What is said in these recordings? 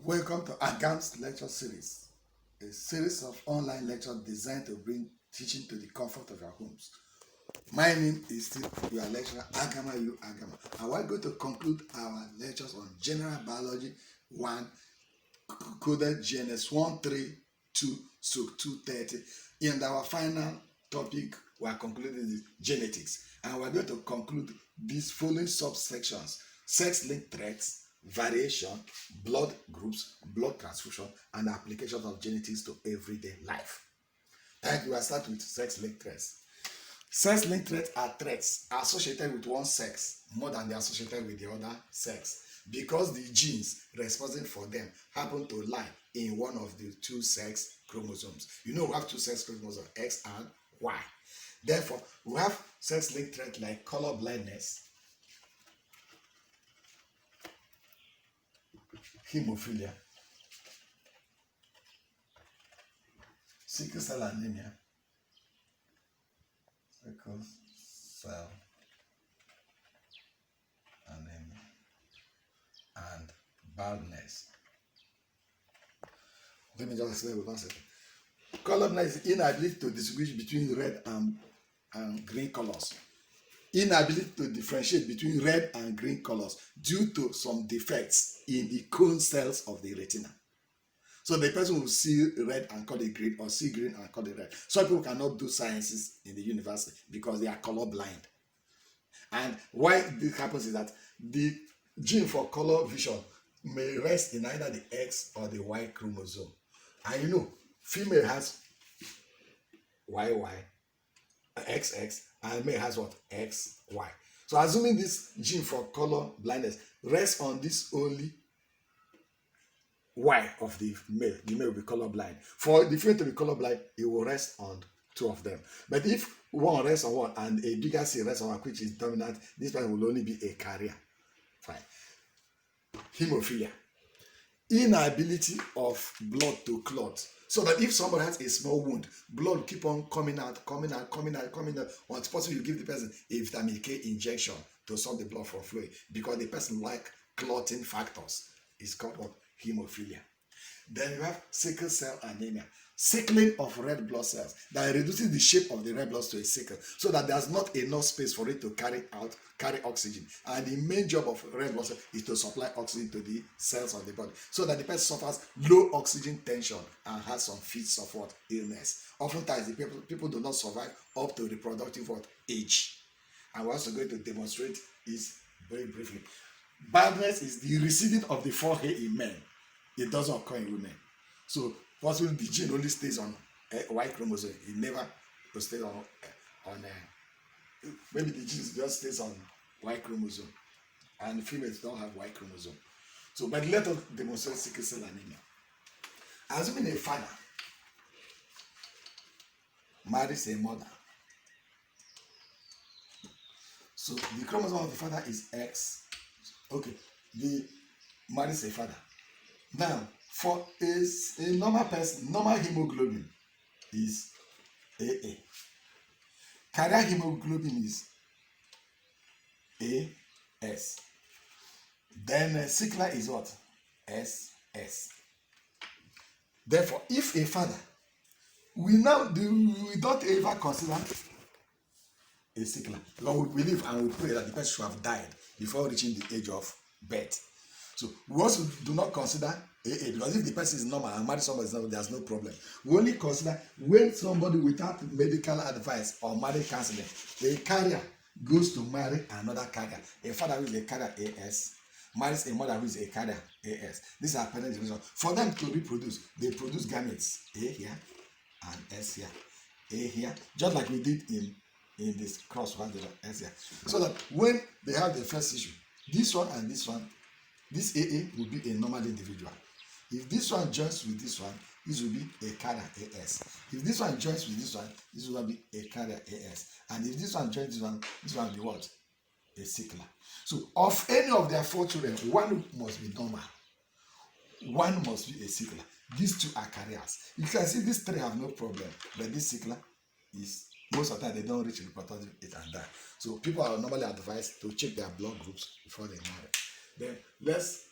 Welcome to Agam's lecture series, a series of online lectures designed to bring teaching to the comfort of your homes. My name is still your lecturer, Agama Agama, and we're going to conclude our lectures on General Biology 1, coded GNS 132-230. In our final topic, we are concluding the genetics, and we're going to conclude these following subsections: sex-linked threats, variation, blood groups, blood transfusion, and applications of genetics to everyday life. Thank you. I'll start with sex-linked threats. Sex-linked threats are threats associated with one sex more than they are associated with the other sex, because the genes responsible for them happen to lie in one of the two sex chromosomes. You know, we have two sex chromosomes, X and Y. Therefore, we have sex-linked threats like color blindness, hemophilia, sickle cell anemia, sickle cell anemia, and baldness. Let me just explain with one second. Color blindness is inability to distinguish between red and green colors. Inability to differentiate between red and green colors due to some defects in the cone cells of the retina. So the person will see red and call it green, or see green and call it red. Some people cannot do sciences in the university because they are color blind. And why this happens is that the gene for color vision may rest in either the X or the Y chromosome. And you know, female has YY, XX, and male has what? XY. So assuming this gene for color blindness rests on this only Y of the male will be color blind. For the female to be color blind, it will rest on two of them. But if one rests on one and a bigger C rests on one, which is dominant, this person will only be a carrier. Fine. Hemophilia. Inability of blood to clot. So that if somebody has a small wound, blood will keep on coming out. Until possibly you give the person a vitamin K injection to stop the blood from flowing, because the person like clotting factors. It's called what? Hemophilia. Then you have sickle cell anemia. Sickling of red blood cells that reduces the shape of the red blood to a sickle, so that there's not enough space for it to carry oxygen. And the main job of red blood cells is to supply oxygen to the cells of the body, so that the person suffers low oxygen tension and has some fits of what? Illness. Oftentimes, the people do not survive up to reproductive age. And we're also going to demonstrate this very briefly. Baldness is the receding of the forehead in men. It doesn't occur in women. So possibly the gene only stays on Y chromosome. It never stays on maybe the gene just stays on Y chromosome, and females don't have Y chromosome. So, but let us demonstrate sickle cell anemia. Assuming a father marries a mother, so the chromosome of the father is X. Okay, the marries a father. Now, for a normal person, normal hemoglobin is AA. Carrier hemoglobin is AS. Then sickler is what? SS. Therefore, if a father, we don't ever consider a sickler, because we believe and we pray that the person should have died before reaching the age of birth. So we also do not consider AA, because if the person is normal and marry somebody, there's no problem. We only consider when somebody without medical advice or marriage counseling, a carrier goes to marry another carrier. A father who is a carrier AS marries a mother who is a carrier AS. These are parent division. For them to reproduce, they produce gametes A here and S here, A here, just like we did in this cross validation S here. So that when they have the first issue, this one and this one, this AA will be a normal individual. If this one joins with this one, this will be a carrier AS. If this one joins with this will be a carrier AS. And if this one joins this one will be what? A sickler. So of any of their four children, one must be normal, one must be a sickler. These two are carriers. You can see these three have no problem, but this sickler is, most of the time they don't reach reproductive age and die. So people are normally advised to check their blood groups before they marry. Then let's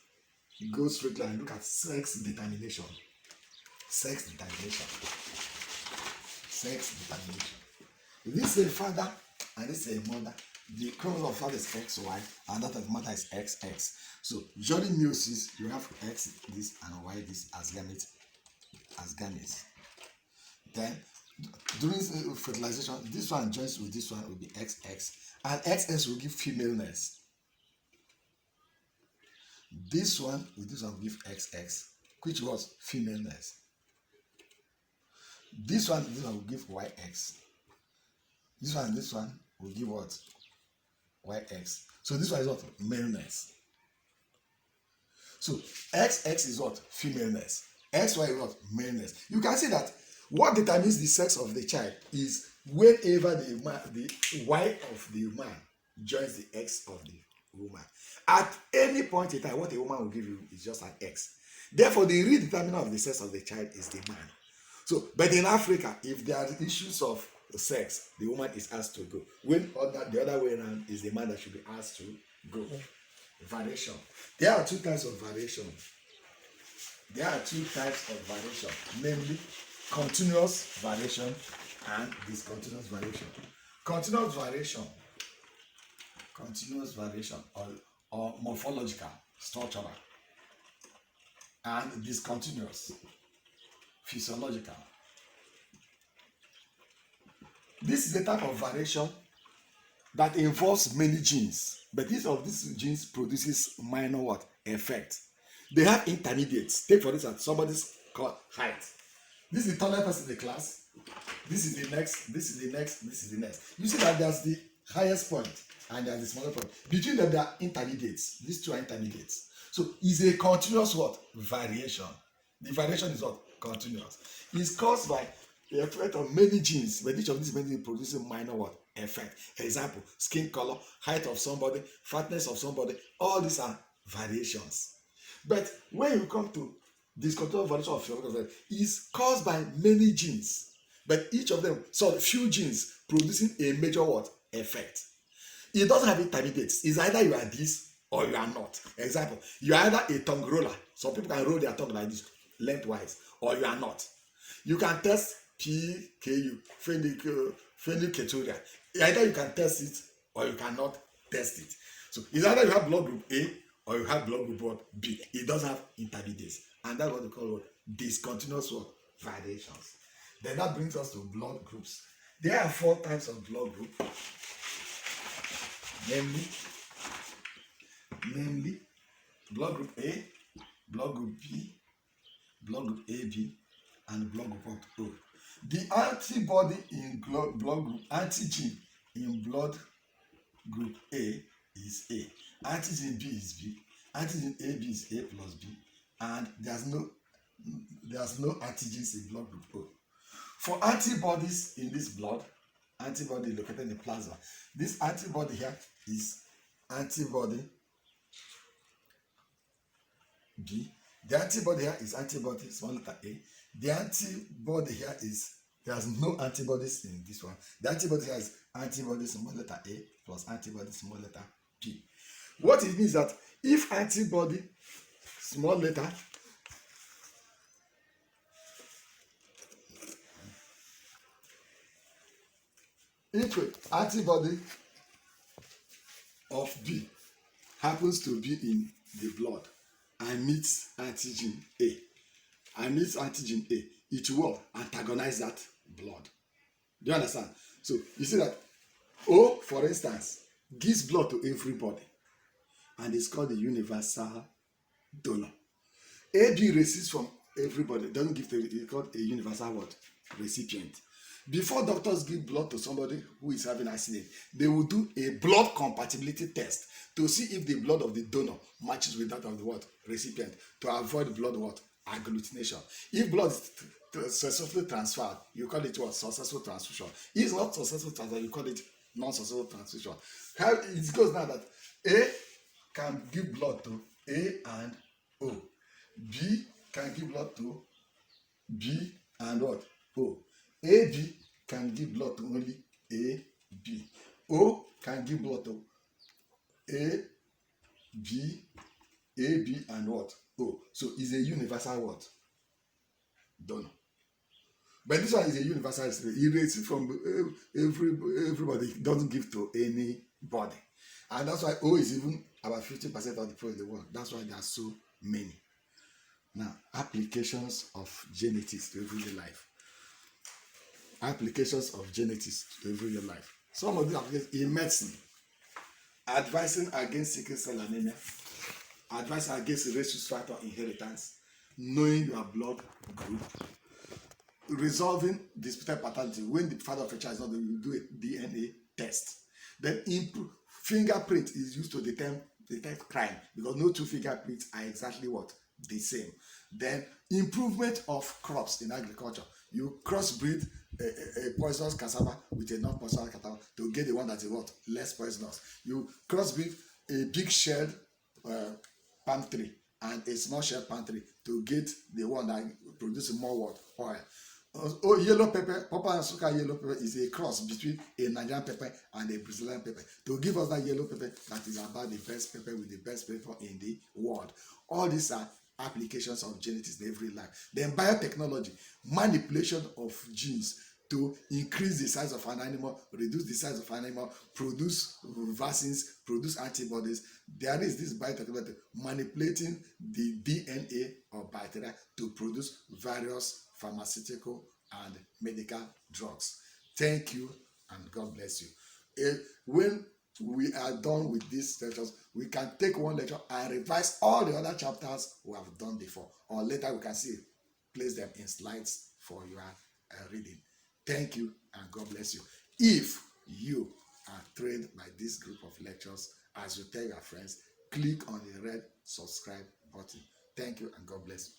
go straight and look at sex determination. Sex determination. Sex determination. This is a father and this is a mother. The chromosome of father is XY and that of mother is XX. So during meiosis, you have X this and Y this as gametes. Then during fertilization, this one joins with this one will be XX, and XX will give femaleness. This one with this one will give XX, which was femaleness. This one will give YX. This one will give what? YX. So this one is what? Maleness. So XX is what? Femaleness. XY is what? Maleness. You can see that what determines the sex of the child is whenever the Y of the man joins the X of the woman. At any point in time, what a woman will give you is just an X. Therefore, the real determiner of the sex of the child is the man. So, but in Africa, if there are issues of sex, the woman is asked to go. When the other way around is the man that should be asked to go. Variation. There are two types of variation. Namely continuous variation and discontinuous variation. Continuous variation or morphological, structural, and discontinuous, physiological. This is a type of variation that involves many genes, but each of these genes produces minor what? Effect. They have intermediates. Take for instance, somebody's called height. This is the taller person in the class. This is the next, this is the next, this is the next. You see that there's the highest point and there's the smaller point. Between them, there are intermediates. These two are intermediates. So it's a continuous what? Variation. The variation is what? Continuous. It's caused by the effect of many genes, but each of these many genes produces minor what? Effect. Example, skin color, height of somebody, fatness of somebody, all these are variations. But when you come to discontinuous variation of physiological is caused by many genes, but each of them, so few genes producing a major what? Effect. It doesn't have intermediates. It's either you are this or you are not. Example, you are either a tongue roller. Some people can roll their tongue like this, lengthwise, or you are not. You can test PKU, phenylketonuria. Either you can test it or you cannot test it. So it's either you have blood group A or you have blood group B. It doesn't have intermediates. And that's what we call what? Discontinuous what? Variations. Then that brings us to blood groups. There are 4 types of blood group. Namely, blood group A, blood group B, blood group AB, and blood group O. The antibody in blood group, antigen in blood group A is A. Antigen B is B. Antigen AB is A plus B. And there's no antigens in blood group O. For antibodies in this blood, antibody located in the plasma, this antibody here is antibody B. The antibody here is antibody small letter A. The antibody here is, there's no antibodies in this one. The antibody here is antibody small letter A plus antibody small letter B. What it means that if antibody small letter if antibody of B happens to be in the blood and meets antigen A, it will antagonize that blood. Do you understand? So you see that O, for instance, gives blood to everybody and it's called the universal donor. AB receives from everybody, doesn't give to, it's called a universal what? Recipient. Before doctors give blood to somebody who is having accident, they will do a blood compatibility test to see if the blood of the donor matches with that of the what? Recipient, to avoid blood what? Agglutination. If blood is successfully transferred, you call it what? Successful transfusion. If it's not successful transfer, you call it non-successful transfusion. How it goes now that A can give blood to A and O. B can give blood to B and what? O. AB can give blood to only A, B. O can give blood to A, B, A, B, and what? O. So it's a universal what? Donor. But this one is a universal spirit. He receives from everybody. He doesn't give to anybody. And that's why O is even about 50% of the people in the world. That's why there are so many. Now, applications of genetics to everyday life. Applications of genetics to everyday life. Some of these applications in medicine, advising against sickle cell anemia, advising against rhesus factor inheritance, knowing your blood group, resolving disputed paternity. When the father of a child is not there, you do a DNA test. Then fingerprint is used to detect crime, because no two fingerprints are exactly what? The same. Then improvement of crops in agriculture. You crossbreed a poisonous cassava with a non-poisonous cassava to get the one that is what? Less poisonous. You crossbreed a big shelled palm tree and a small shelled palm tree to get the one that produces more what? Oil. Oh, yellow pepper, Papa and Suka yellow pepper is a cross between a Nigerian pepper and a Brazilian pepper to give us that yellow pepper that is about the best pepper with the best flavor in the world. All these are applications of genetics in every life. Then biotechnology, manipulation of genes to increase the size of an animal, reduce the size of an animal, produce vaccines, produce antibodies. There is this biotechnology manipulating the DNA of bacteria to produce various pharmaceutical and medical drugs. Thank you and God bless you. When we are done with these lectures, we can take one lecture and revise all the other chapters we have done before, or later we can see place them in slides for your reading. Thank you and God bless you. If you are trained by this group of lectures, as you tell your friends, click on the red subscribe button. Thank you and God bless you.